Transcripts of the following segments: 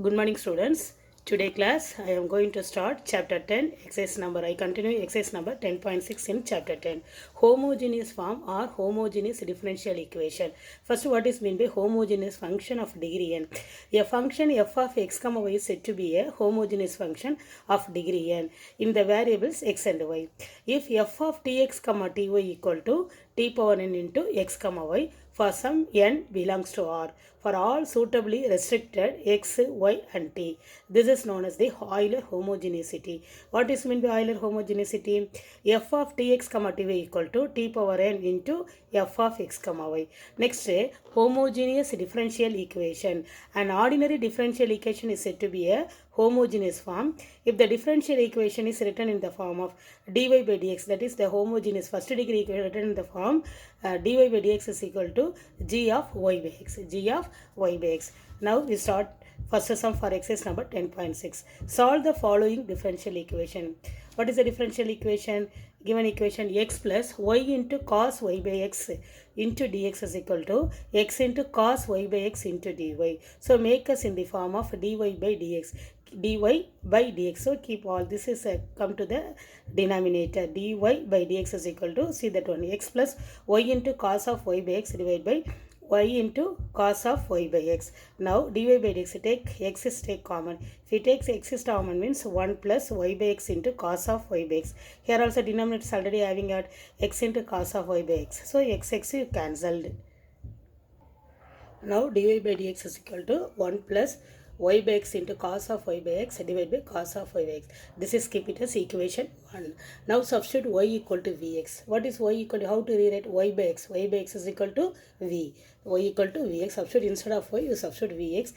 Good morning, students. Today class I am going to start chapter 10 exercise number. I continue exercise number 10.6 in chapter 10. Homogeneous form or homogeneous differential equation. First, what is meant by homogeneous function of degree n? A function f of x comma y is said to be a homogeneous function of degree n in the variables x and y. If f of tx comma ty equal to t power n into x comma y for some n belongs to R for all suitably restricted x, y and t. This is known as the Euler homogeneity. What is meant by Euler homogeneity? F of tx comma ty equal to t power n into f of x comma y. Next, homogeneous differential equation. An ordinary differential equation is said to be a homogeneous form if the differential equation is written in the form of dy by dx, that is the homogeneous first degree equation written in the form dy by dx is equal to g of y by x, g of y by x. Now we start first sum for exercise number 10.6. Solve the following differential equation. What is the differential equation? Given equation x plus y into cos y by x into dx is equal to x into cos y by x into dy. So make us in the form of dy by dx, dy by dx. So keep all this is come to the denominator. Dy by dx is equal to, see that one, x plus y into cos of y by x divided by y into cos of y by x. Now dy by dx, take x is take common. If you take x is common means 1 plus y by x into cos of y by x. Here also denominator is already having at x into cos of y by x. So x you cancelled. Now dy by dx is equal to 1 plus y by x into cos of y by x divided by cos of y by x. This is keep it as equation 1. Now substitute y equal to vx. What is y equal to? How to rewrite y by x? Y by x is equal to v. Y equal to vx. Substitute instead of y, you substitute vx.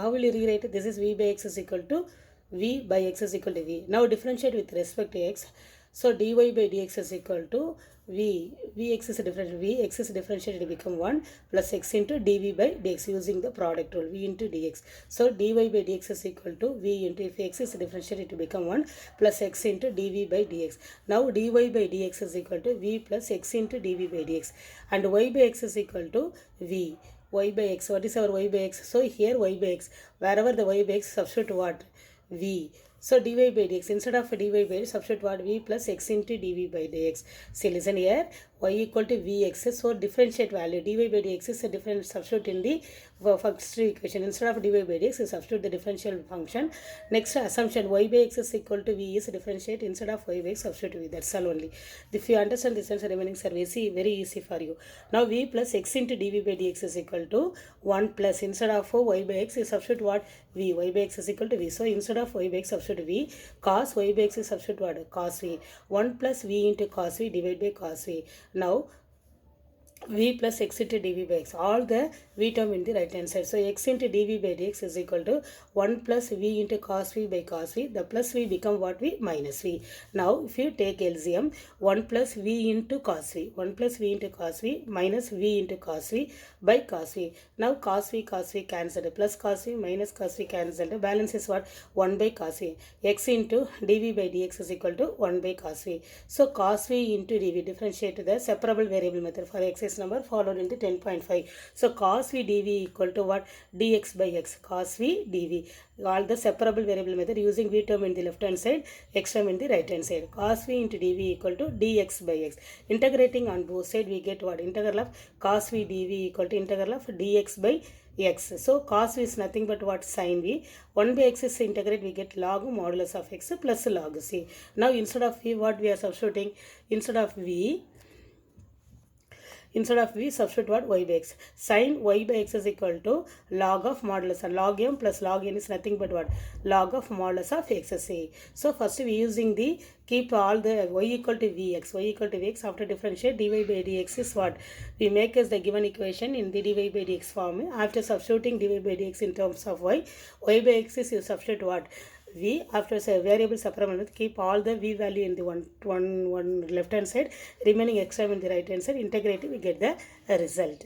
How will you rewrite it? This is v by x is equal to v by x is equal to v. Now differentiate with respect to x. So dy by dx is equal to vx is differential, vx is differentiated to become 1 plus x into dv by dx using the product rule, v into dx. So dy by dx is equal to v into, if x is differentiated to become 1 plus x into dv by dx. Now dy by dx is equal to v plus x into dv by dx, and y by x is equal to v. Y by x, what is our y by x? So here y by x, wherever the y by x, substitute what? V. So dy by dx, instead of dy by dx, substitute what? V plus x into dv by dx. See, listen here, y equal to vx. So differentiate value dy by dx is a different, substitute in the first equation. Instead of dy by dx, you substitute the differential function. Next assumption, y by x is equal to v is differentiate, instead of y by x, substitute v. That's all only. If you understand this answer, remaining service very easy for you. Now v plus x into dv by dx is equal to 1 plus, instead of y by x, you substitute what? V. Y by x is equal to v. So instead of y by x, substitute v. Cos y by x is substitute what? Cos v. 1 plus v into cos v divided by cos v. Now v plus x into dv by x, all the v term in the right hand side. So x into dv by dx is equal to 1 plus v into cos v by cos v. The plus v become what? V minus v. Now if you take LCM, 1 plus v into cos v, 1 plus v into cos v minus v into cos v by cos v. Now cos v cancelled, plus cos v minus cos v cancelled. Balance is what? 1 by cos v. X into dv by dx is equal to 1 by cos v. So cos v into dv, differentiate the separable variable method for x number followed into 10.5. So cos v dv equal to what? Dx by x. Cos v dv. All the separable variable method using v term in the left hand side, x term in the right hand side. Cos v into dv equal to dx by x. Integrating on both sides, we get what? Integral of cos v dv equal to integral of dx by x. So cos v is nothing but what? Sin v. 1 by x is integrate, we get log modulus of x plus log c. Now instead of v, what we are substituting? Instead of v, substitute what? Y by x. Sin y by x is equal to log of modulus, and log m plus log n is nothing but what? Log of modulus of x c. So first we using the, keep all the y equal to vx, y equal to vx. After differentiate, dy by dx is what? We make as the given equation in the dy by dx form. After substituting dy by dx in terms of y by x is, you substitute what? V. After variable separate, keep all the v value in the one left hand side, remaining x term in the right hand side, integrating, we get the result.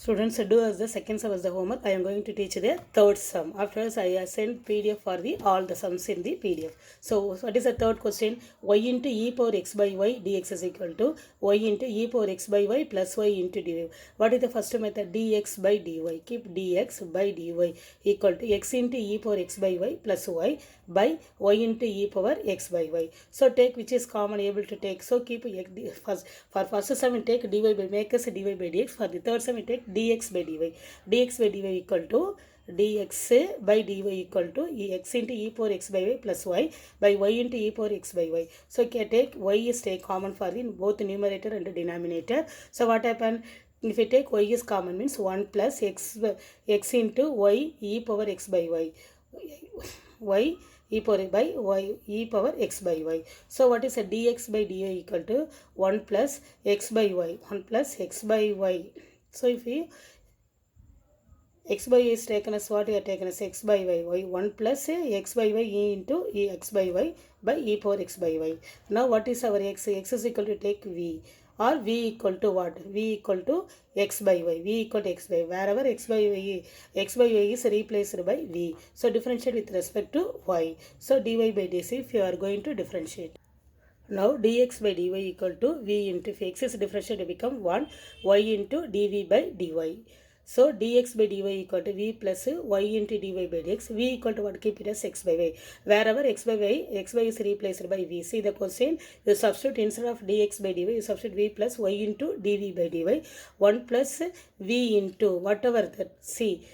Students, do as the second sum as the homework. I am going to teach the third sum. Afterwards, I send PDF for the all the sums in the PDF. So, what is the third question? Y into e power x by y dx is equal to y into e power x by y plus y into dy. What is the first method? Dx by dy. Keep dx by dy equal to x into e power x by y plus y by y into e power x by y. So, take which is common able to take. So, keep first for first sum we take dy by make us dy by dx. For the third sum we take dx by dy. Dx by dy equal to dx by dy equal to x into e power x by y plus y by y into e power x by y. So can take y is take common for in both numerator and denominator. So what happen? If we take y is common means 1 plus x into y e power x by y. Y e power by y e power x by y. So what is a dx by dy equal to 1 plus x by y. 1 plus x by y. So if we x by y is taken as what we are taken as x by y 1 plus x by y e into x by y by e power x by y. Now what is our x? X is equal to take v or v equal to what? V equal to x by y. V equal to x by y. Wherever x by y is replaced by v. So differentiate with respect to y. So dy by dc if you are going to differentiate. Now dx by dy equal to v into if x is differentiated become 1 y into dv by dy. So dx by dy equal to v plus y into dy by dx. V equal to what? Keep it as x by y. Wherever x by is replaced by v. See the question, you substitute instead of dx by dy, you substitute v plus y into dv by dy. 1 plus v into whatever that. See,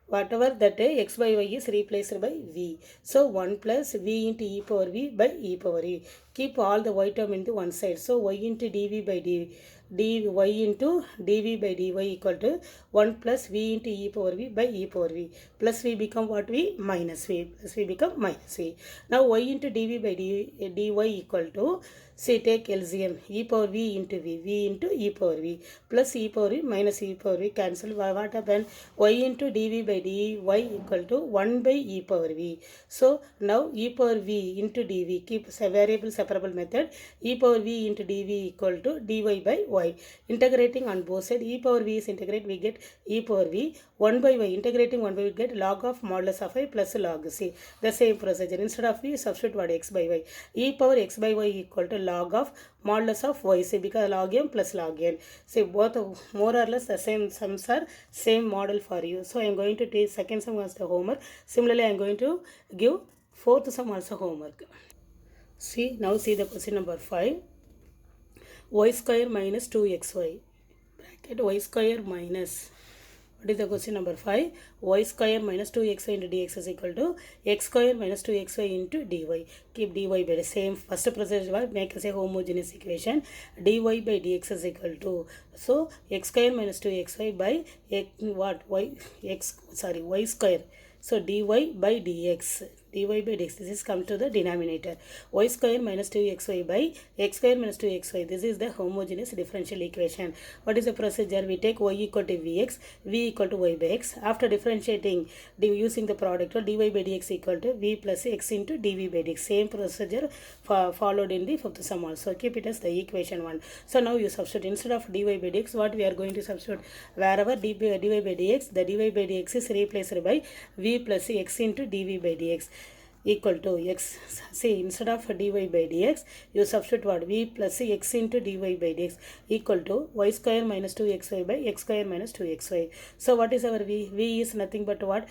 whatever that x by y is replaced by v. So 1 plus v into e power v by e power e. Keep all the y term into one side. So y into dv by y into dv by dy equal to 1 plus v into e power v by e power v. Plus v become what? V minus v. Plus v become minus v. Now y into dv by dy equal to, say take LCM, e power v into v into e power v plus e power v minus e power v cancel. What happened? Y into dv by dy equal to 1 by e power v. So now e power v into dv, keep a variable separable method, e power v into dv equal to dy by y. Integrating on both sides, e power v is integrate, we get e power v 1 by y. Integrating 1 by y, we get log of modulus of y plus log c. The same procedure. Instead of v, substitute what? X by y. E power x by y equal to log of modulus of y. See, because log m plus log n. See, both more or less the same sums are same model for you. So I am going to take second sum as the homework. Similarly, I am going to give fourth sum also homework. See, now see the question number 5. Y square minus 2xy. Bracket y square minus. What is the question number 5? Y square minus 2xy into dx is equal to x square minus 2xy into dy. Keep dy by the same first procedure, make us a homogeneous equation. Dy by dx is equal to, so x square minus 2xy by y square. So dy by dx. Dy by dx, this is come to the denominator. Y square minus 2xy by x square minus 2xy. This is the homogeneous differential equation. What is the procedure? We take y equal to vx, v equal to y by x. After differentiating, using the product, dy by dx equal to v plus x into dv by dx. Same procedure followed in the fifth sum also. Keep it as the equation 1. So now you substitute instead of dy by dx, what we are going to substitute? Wherever dy by dx, the dy by dx is replaced by v plus x into dv by dx equal to x. See, instead of dy by dx, you substitute what? V plus x into dy by dx equal to y square minus 2xy by x square minus 2xy. So what is our v? V is nothing but what?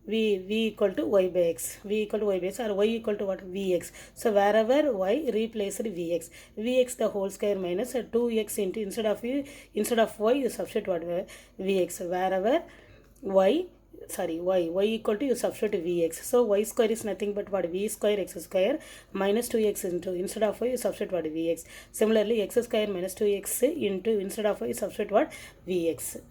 V equal to y by x. V equal to y by x, or y equal to what? Vx. So wherever y replaced vx. Vx the whole square minus 2x into, instead of y, you substitute what? Vx. Wherever y equal to, you substitute vx. So y square is nothing but what? V square x square minus 2x into, instead of y, you substitute what? Vx. Similarly, x square minus 2x into, instead of y, you substitute what? Vx.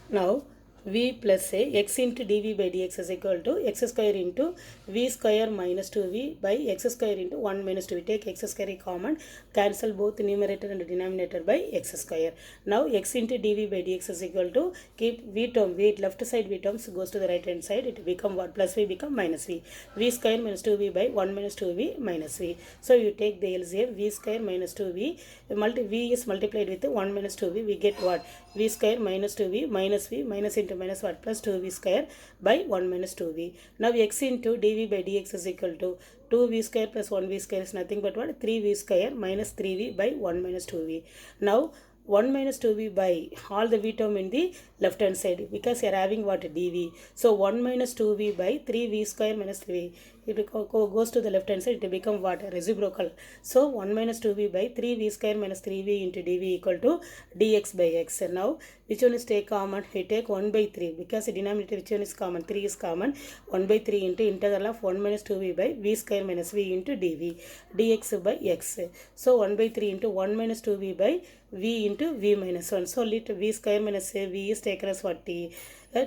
Now v plus x into dv by dx is equal to x square into v square minus 2v by x square into 1 minus 2. We take x square common, cancel both numerator and denominator by x square. Now x into dv by dx is equal to, keep v term, left side v terms goes to the right hand side, it become what? Plus v become minus v. V square minus 2v by 1 minus 2v minus v. So you take the LCM, v square minus 2v, v is multiplied with 1 minus 2v, we get what? v square minus 2v minus v minus into minus what plus 2v square by 1 minus 2v. Now x into dv by dx is equal to 2v square plus 1v square is nothing but what 3v square minus 3v by 1 minus 2v. Now 1 minus 2v by all the v term in the left hand side because you are having what dv. So 1 minus 2v by 3v square minus 3v. It goes to the left hand side, it will become what? Reciprocal. So 1 minus 2v by 3v square minus 3v into dv equal to dx by x. And now which one is take common? We take 1 by 3 because the denominator which one is common? 3 is common. 1 by 3 into integral of 1 minus 2v by v square minus v into dv dx by x. So 1 by 3 into 1 minus 2v by v into v minus 1. So let v square minus v is taken as what? T.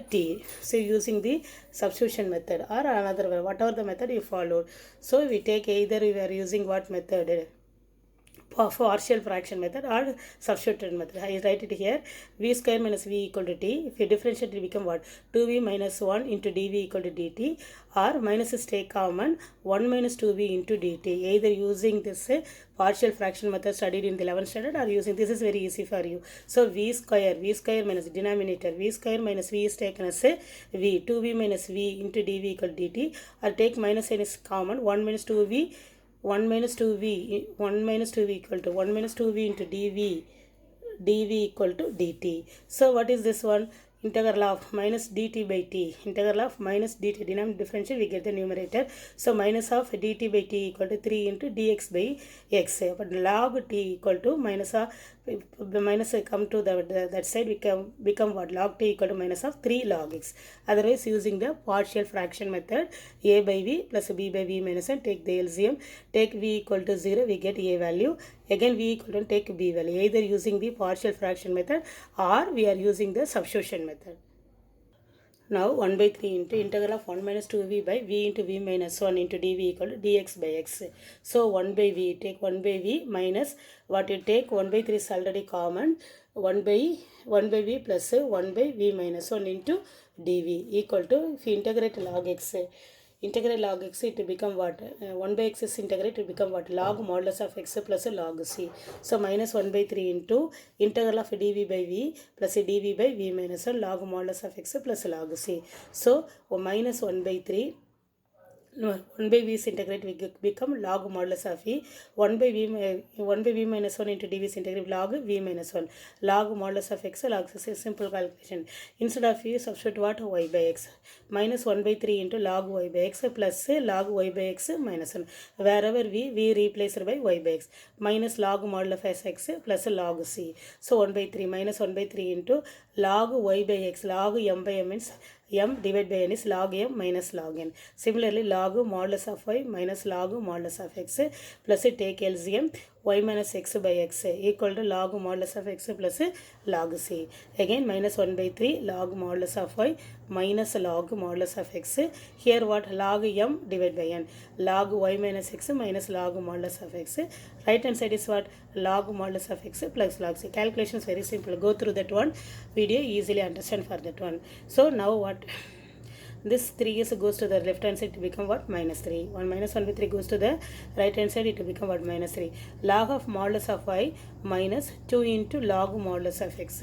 T. So using the substitution method or another way, whatever the method you followed. So we take either we are using what method? Partial fraction method or substituted method. I write it here. V square minus v equal to t. If you differentiate, it become what? 2v minus 1 into dv equal to dt, or minus is take common 1 minus 2v into dt. Either using this partial fraction method studied in the 11th standard or using this is very easy for you. So v square minus denominator v square minus v is taken as a v, 2v minus v into dv equal to dt, or take minus n is common 1 minus 2v 1 minus 2v equal to 1 minus 2v into dv equal to dt. So what is this one? Integral of minus dt by t. Integral of minus dt, denominator differential, we get the numerator. So minus of dt by t equal to 3 into dx by x. But log t equal to minus of minus come to that side, become what? Log t equal to minus of 3 log x. Otherwise using the partial fraction method, a by v plus b by v minus 1, take the LCM, take v equal to 0, we get a value. Again v equal to take b value, either using the partial fraction method or we are using the substitution method. Now 1 by 3 into integral of 1 minus 2v by v into v minus 1 into dv equal to dx by x. So 1 by v, take 1 by v minus what you take 1 by 3 is already common, 1 by v plus 1 by v minus 1 into dv equal to, if you integrate log x, integrate log x, it will become what? 1 by x is integrate, it will become what? Log modulus of x plus log c. So minus 1 by 3 into integral of dv by v plus dv by v minus 1 log modulus of x plus log c. So minus 1 by 3. 1 by v is integrate, we become log modulus of v. 1 by v minus 1 into dv is integrate log v minus 1 log modulus of x log c. Simple calculation. Instead of v, substitute what? Y by x. Minus 1 by 3 into log y by x plus log y by x minus 1. Wherever v replaced by y by x. Minus log modulus of x plus log c. So 1 by 3 minus 1 by 3 into log y by x. Log m by m means m divided by n is log m minus log n. Similarly, log modulus of y minus log modulus of x plus take LCM y minus x by x equal to log modulus of x plus log c. Again minus 1 by 3 log modulus of y minus log modulus of x. Here what? Log m divided by n. Log y minus x minus log modulus of x. Right hand side is what? Log modulus of x plus log c. Calculation is very simple. Go through that one video, easily understand for that one. So now what? This 3s goes to the left hand side, to become what? Minus 3. 1 minus 1 by 3 goes to the right hand side, it will become what? Minus 3. Log of modulus of y minus 2 into log modulus of x.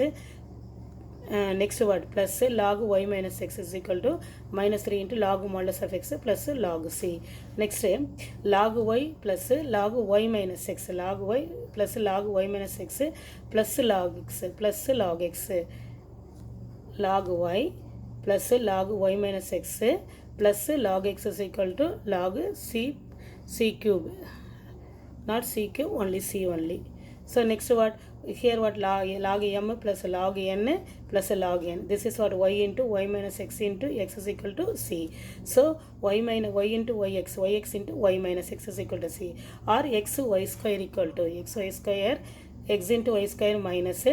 Next word plus log y minus x is equal to minus 3 into log modulus of x plus log c. Next log y plus log y minus x, log y plus log y minus x plus log x plus log x, log y plus log y minus x plus log x is equal to log c cube, not c cube, only c only. So next what? Here what? Log m plus log n plus log n. This is what? Y into y minus x into x is equal to c. So y into yx into y minus x is equal to c, or x y square equal to x into y square minus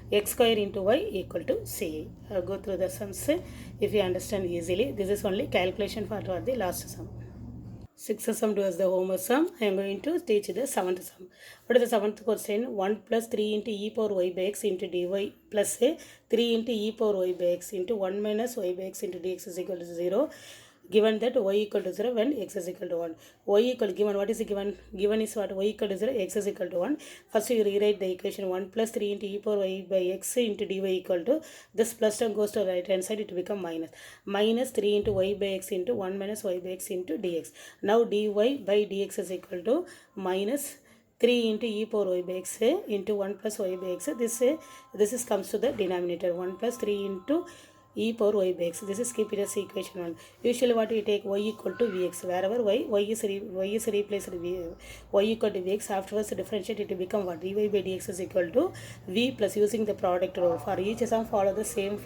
x square into y equal to c. Go through the sums if you understand easily. This is only calculation for the last sum. 6th sum was the homework sum. I am going to teach the 7th sum. What is the 7th question? 1 plus 3 into e power y by x into dy plus 3 into e power y by x into 1 minus y by x into dx is equal to 0. given that y equal to 0 when x is equal to 1. Y equal given, what is given? Given is what? Y equal to 0, x is equal to 1. First you rewrite the equation 1 plus 3 into e power y by x into dy equal to, this plus term goes to the right hand side, it will become minus. Minus 3 into y by x into 1 minus y by x into dx. Now dy by dx is equal to minus 3 into e power y by x into 1 plus y by x. This is comes to the denominator, 1 plus 3 into e power y by x. This is keep it as equation 1. Usually what we take, y equal to vx. Wherever y is replaced y equal to vx, afterwards differentiate, it will become what? Dy by dx is equal to v plus, using the product rule. For each sum follow the same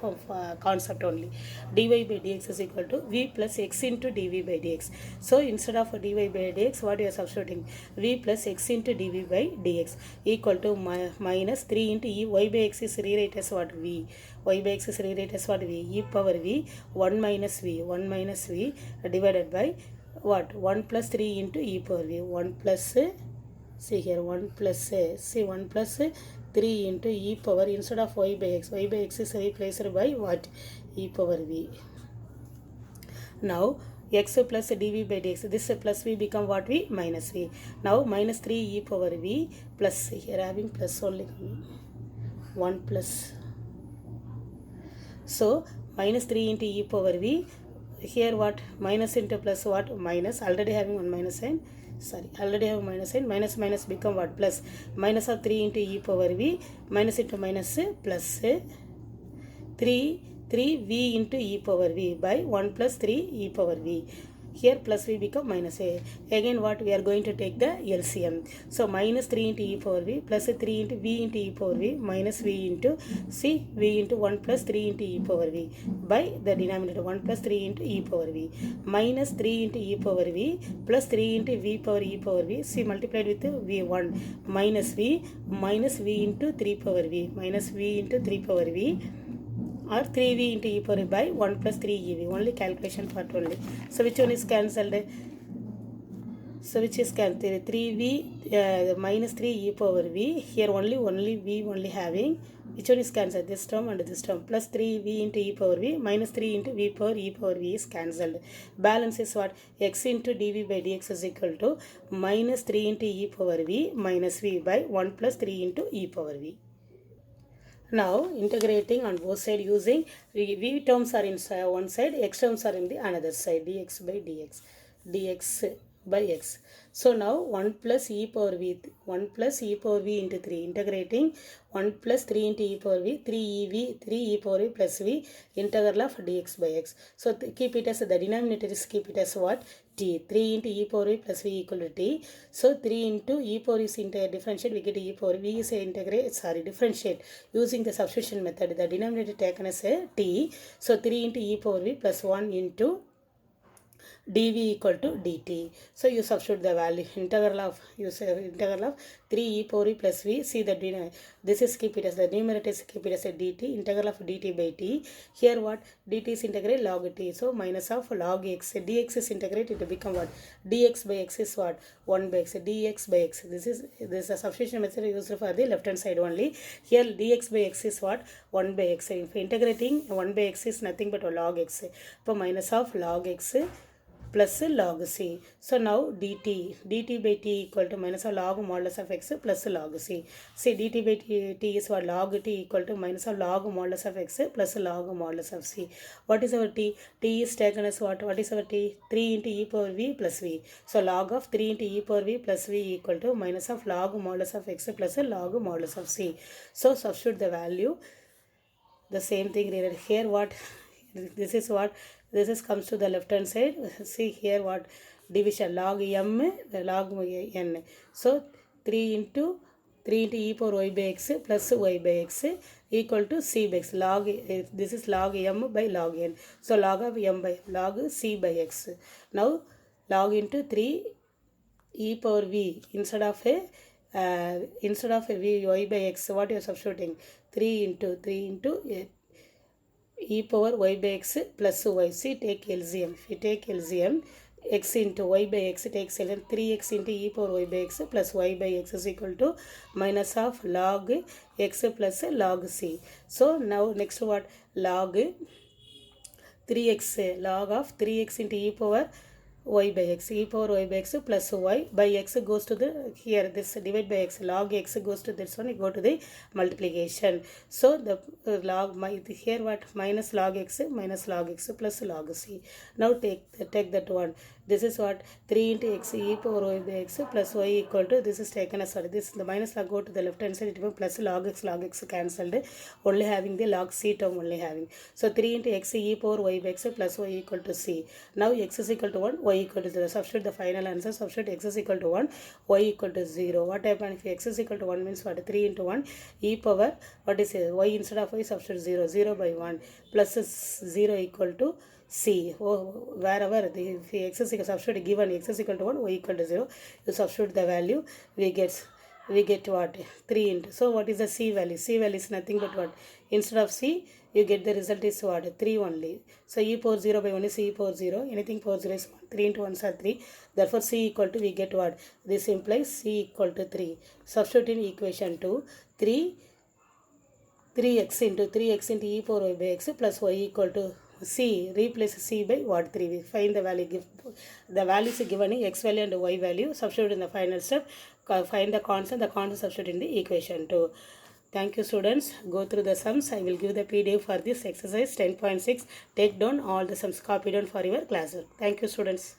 concept only. Dy by dx is equal to v plus x into dv by dx. So instead of dy by dx, what you are substituting? V plus x into dv by dx equal to minus 3 into y by x is rewrite as what? V. Y by x is rewrite as what? V. E power v 1 minus v divided by what? 1 plus 3 into e power v. 1 plus, see here, 1 plus 3 into e power, instead of y by x is replaced by what? E power v. Now x plus dv by dx, this plus v become what? V minus v. Now minus 3 e power v plus, here having plus only, 1 plus. So minus 3 into e power v, here what? Minus into plus what? Minus, already having one minus sign, already have minus sign, minus minus become what? Plus. Minus of 3 into e power v, minus into minus plus 3v into e power v by 1 plus 3 e power v. Here plus v become minus a. Again what? We are going to take the LCM. So minus 3 into e power v plus 3 into v into e power v minus v into v into 1 plus 3 into e power v by the denominator 1 plus 3 into e power v minus 3 into e power v plus 3 into v power e power v, multiplied with v1 minus v into 3 power v minus v into 3 power v, or 3v into e power by 1 plus 3ev. Only calculation part only. So which one is cancelled? So which is cancelled? 3v minus 3 e power v. Here only v only having. Which one is cancelled? This term and this term. Plus 3v into e power v minus 3 into v power e power v is cancelled. Balance is what? X into dv by dx is equal to minus 3 into e power v minus v by 1 plus 3 into e power v. Now integrating on both sides using v terms are in one side, x terms are in the another side, dx by dx by x. So now 1 plus e power v into 3, integrating 1 plus 3 into e power v, 3 e power v plus v, integral of dx by x. So keep it as the denominator is keep it as what? T. 3 into e power v plus v equal to t. So 3 into e power is differentiate, we get e power v is differentiate using the substitution method. The denominator taken as a t. So 3 into e power v plus 1 into dv equal to dt. So you substitute the value, integral of 3 e power v plus v. See the this is keep it as the numerator is keep it as a dt, integral of dt by t. Here what? dt is integrate log t. So minus of log x, dx is integrate, it will become what? dx by x is what? 1 by x, dx by x. This is a substitution method used for the left hand side only. Here dx by x is what? 1 by x. If integrating 1 by x is nothing but a log x. So minus of log x plus log c. So now dt by t equal to minus of log modulus of x plus log c. See dt by t is what? Log t equal to minus of log modulus of x plus log modulus of c. What is our t? T is taken as what? What is our t? 3 into e power v plus v. So log of 3 into e power v plus v equal to minus of log modulus of x plus log modulus of c. So substitute the value. The same thing here what? This is what? This is comes to the left hand side. See here what? Division log m log n. So 3 into e power y by x plus y by x equal to c by x. Log this is log m by log n. So log of m by log c by x. Now log into 3 e power v instead of a v y by x. What you are substituting? 3 into e power y by x plus y. See, take LCM. If you take LCM, x into y by x takes LCM. 3x into e power y by x plus y by x is equal to minus of log x plus log c. So now next what? Log 3x log of 3x into e power y by x, e power y by x plus y by x goes to the here, this divide by x, log x goes to this one, you go to the multiplication. So the log here what, minus log x plus log c. Now take that one. This is what, 3 into x e power y by x plus y equal to, this is taken as, sorry, this the minus log go to the left hand side, it will plus log x cancelled, only having the log c term only having. So 3 into x e power y by x plus y equal to c. Now x is equal to 1, y equal to 0. Substitute the final answer. Substitute x is equal to 1, y equal to 0. What happens if x is equal to 1 means what? 3 into 1 e power, what is it? Y instead of y, substitute 0. 0 by 1 plus 0 equal to c. Wherever the if x is equal, substitute given x is equal to 1, y equal to 0, you substitute the value, we get what? 3 into. So what is the c value? C value is nothing but what? Instead of c, you get the result is what? 3 only. So e power 0 by 1 is e power 0. Anything power 0 is 1. 3 into 1 is 3. Therefore c equal to, we get what? This implies c equal to 3. Substitute in equation 2. 3x into e power y by x plus y equal to c. Replace c by what? 3. We find the value. The values given in x value and y value. Substitute in the final step. Find the constant. The constant substitute in the equation 2. Thank you, students. Go through the sums. I will give the PDF for this exercise 10.6. Take down all the sums. Copy down for your class. Thank you, students.